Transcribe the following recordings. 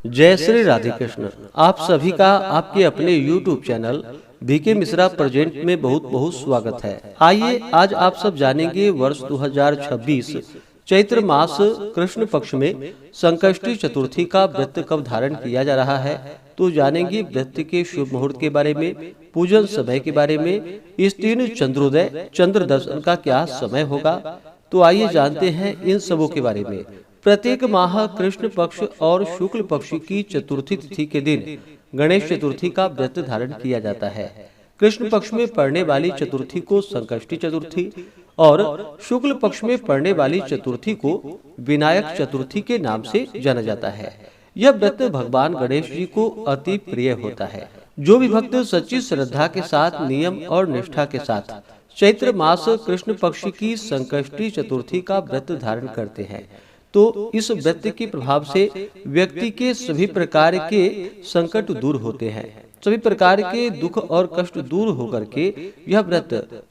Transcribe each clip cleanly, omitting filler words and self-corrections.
जय श्री राधे कृष्ण। आप सभी का आपके अपने YouTube channel BK Mishra present में बहुत बहुत स्वागत है। आइए आज आप सब जानेंगे वर्ष 2026 चैत्र मास कृष्ण पक्ष में संकष्टी चतुर्थी का व्रत कब धारण किया जा रहा है। तो जानेंगे व्रत के शुभ मुहूर्त के बारे में, पूजन समय के बारे में, इस दिन चंद्रोदय चंद्र दर्शन का क्या समय होगा। तो आइए जानते हैं इन सबों के बारे में। प्रत्येक माह कृष्ण पक्ष और शुक्ल पक्ष की चतुर्थी तिथि के दिन गणेश चतुर्थी का व्रत धारण किया जाता है। कृष्ण पक्ष में पड़ने वाली चतुर्थी को संकष्टी चतुर्थी और शुक्ल पक्ष में पड़ने वाली चतुर्थी को विनायक चतुर्थी के नाम से जाना जाता है। यह व्रत भगवान गणेश जी को अति प्रिय होता है। जो भी भक्त सच्ची श्रद्धा के साथ, नियम और निष्ठा के साथ चैत्र मास कृष्ण पक्ष की संकष्टी चतुर्थी का व्रत धारण करते हैं, तो इस व्रत के प्रभाव से व्यक्ति के सभी प्रकार के संकट दूर होते हैं। सभी प्रकार के दुख और कष्ट दूर होकर के यह व्रत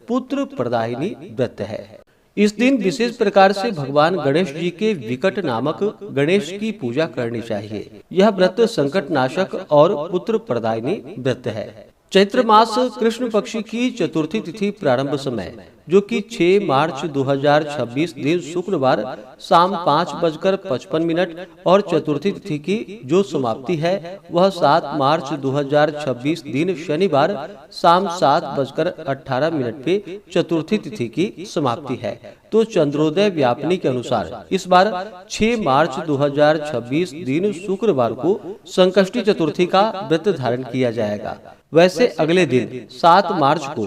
पुत्र प्रदायिनी व्रत है। इस दिन विशेष प्रकार से भगवान गणेश जी के विकट नामक गणेश की पूजा करनी चाहिए। यह व्रत संकट नाशक और पुत्र प्रदायिनी व्रत है। चैत्र मास कृष्ण पक्ष की चतुर्थी तिथि प्रारंभ समय जो कि 6 मार्च 2026 दिन शुक्रवार शाम 5:55 और चतुर्थी तिथि की जो समाप्ति है वह 7 मार्च 2026 दिन शनिवार शाम 7:18 पे चतुर्थी तिथि की समाप्ति है। तो चंद्रोदय व्यापनी के अनुसार इस बार 6 मार्च 2026 दिन शुक्रवार को संकष्टी चतुर्थी का व्रत धारण किया जाएगा। वैसे अगले दिन 7 मार्च को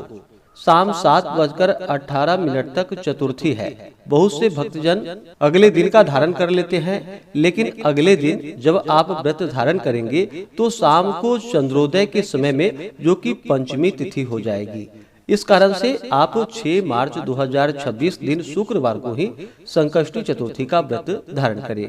शाम 7:18 तक चतुर्थी है। बहुत से भक्तजन अगले दिन का धारण कर लेते हैं, लेकिन अगले दिन जब आप व्रत धारण करेंगे तो शाम को चंद्रोदय के समय में जो कि पंचमी तिथि हो जाएगी। इस कारण से आप 6 मार्च 2026 दिन शुक्रवार को ही संकष्टी चतुर्थी का व्रत धारण करें।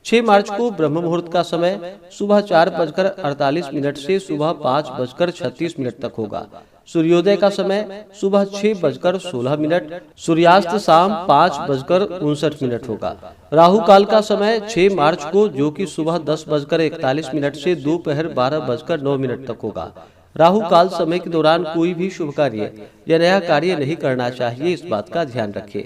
6 मार्च को ब्रह्म मुहूर्त का समय सुबह 4:48 से सुबह 5:36 तक होगा। सूर्योदय का समय सुबह 6:16, सूर्यास्त शाम 5:59 होगा। राहु काल का समय 6 मार्च को जो कि सुबह 10:41 से दोपहर 12:09 तक होगा। राहु काल समय के दौरान कोई भी शुभ कार्य या नया कार्य नहीं करना चाहिए, इस बात का ध्यान रखें।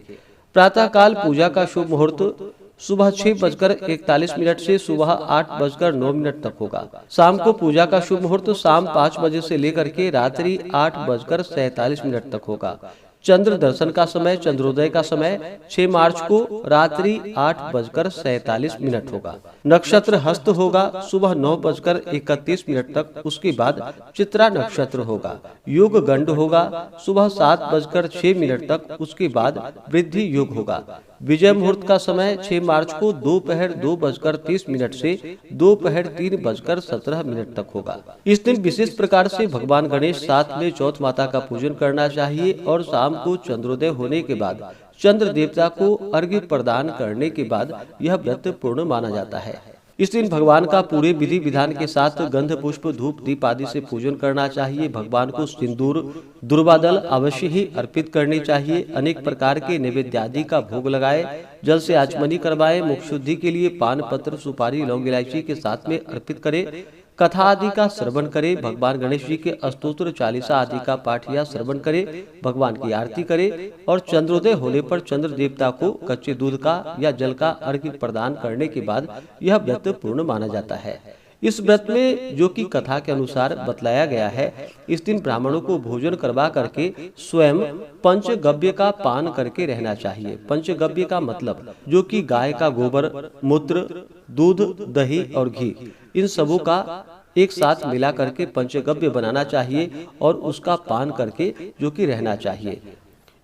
प्रातः काल पूजा का शुभ मुहूर्त सुबह 6:41 से सुबह 8:09 तक होगा। शाम को पूजा का शुभ मुहूर्त शाम 5 बजे से लेकर के रात्रि 8:47 तक होगा। चंद्र दर्शन का समय, चंद्रोदय का समय 6 मार्च को रात्रि 8:47 होगा। नक्षत्र हस्त होगा सुबह 9:31 तक। उसके बाद चित्रा नक्षत्र होगा। योग गंड होगा सुबह 7:06 तक। उसके बाद वृद्धि योग होगा। विजय मुहूर्त का समय 6 मार्च को दोपहर 2:30 से दोपहर 3:17 तक होगा। इस दिन विशेष प्रकार से भगवान गणेश साथ में चौथ माता का पूजन करना चाहिए और शाम को चंद्रोदय होने के बाद चंद्र देवता को अर्घ्य प्रदान करने के बाद यह व्रत पूर्ण माना जाता है। इस दिन भगवान का पूरे विधि विधान के साथ गंध पुष्प धूप दीप आदि से पूजन करना चाहिए। भगवान को सिंदूर दुर्वादल अवश्य ही अर्पित करनी चाहिए। अनेक प्रकार के नैवेद्य आदि का भोग लगाए, जल से आचमनी करवाए, मुख शुद्धि के लिए पान पत्र सुपारी लौंग इलायची के साथ में अर्पित करे, कथा आदि का श्रवण करे, भगवान गणेश जी के अस्तोत्र चालीसा आदि का पाठ या श्रवण करे, भगवान की आरती करे और चंद्रोदय होने पर चंद्र देवता को कच्चे दूध का या जल का अर्घ्य प्रदान करने के बाद यह व्रत पूर्ण माना जाता है। इस व्रत में जो कि कथा के अनुसार बतलाया गया है, इस दिन ब्राह्मणों को भोजन करवा करके स्वयं पंचगव्य का पान करके रहना चाहिए। पंचगव्य का मतलब जो कि गाय का गोबर, मूत्र, दूध, दही और घी, इन सबों का एक साथ मिला करके पंचगव्य बनाना चाहिए और उसका पान करके जो कि रहना चाहिए।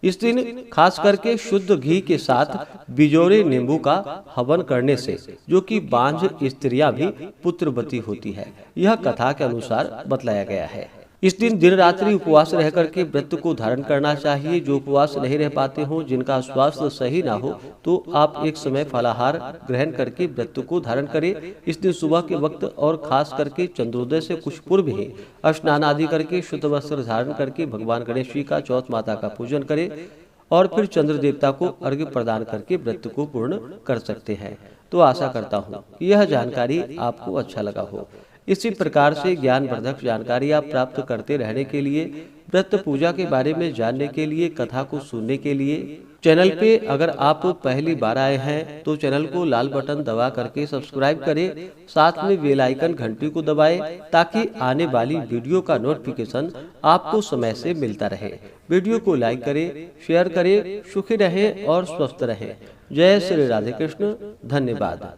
इस दिन खास करके शुद्ध घी के साथ बिजोरे नींबू का हवन करने से जो कि बांझ स्त्रियां भी पुत्रवती होती है, यह कथा के अनुसार बतलाया गया है। इस दिन दिन रात्रि उपवास रह करके व्रत को धारण करना चाहिए। जो उपवास नहीं रह पाते हो, जिनका स्वास्थ्य सही ना हो, तो आप एक समय फलाहार ग्रहण करके व्रत को धारण करें। इस दिन सुबह के वक्त और खास करके चंद्रोदय से कुछ पूर्व ही स्नान आदि करके शुद्ध वस्त्र धारण करके भगवान गणेश जी का चौथ माता का पूजन करें और फिर चंद्र देवता को अर्घ्य प्रदान करके व्रत को पूर्ण कर सकते हैं। तो आशा करता हूँ कि यह जानकारी आपको अच्छा लगा हो। इसी प्रकार से ज्ञानवर्धक जानकारी आप प्राप्त करते रहने के लिए, व्रत पूजा के बारे में जानने के लिए, कथा को सुनने के लिए चैनल पे अगर आप पहली बार आए हैं तो चैनल को लाल बटन दबा करके सब्सक्राइब करें, साथ में बेल आइकन घंटी को दबाएं ताकि आने वाली वीडियो का नोटिफिकेशन आपको समय से मिलता रहे। वीडियो को लाइक करें, शेयर करें। सुखी रहें और स्वस्थ रहें। जय श्री राधे कृष्ण। धन्यवाद।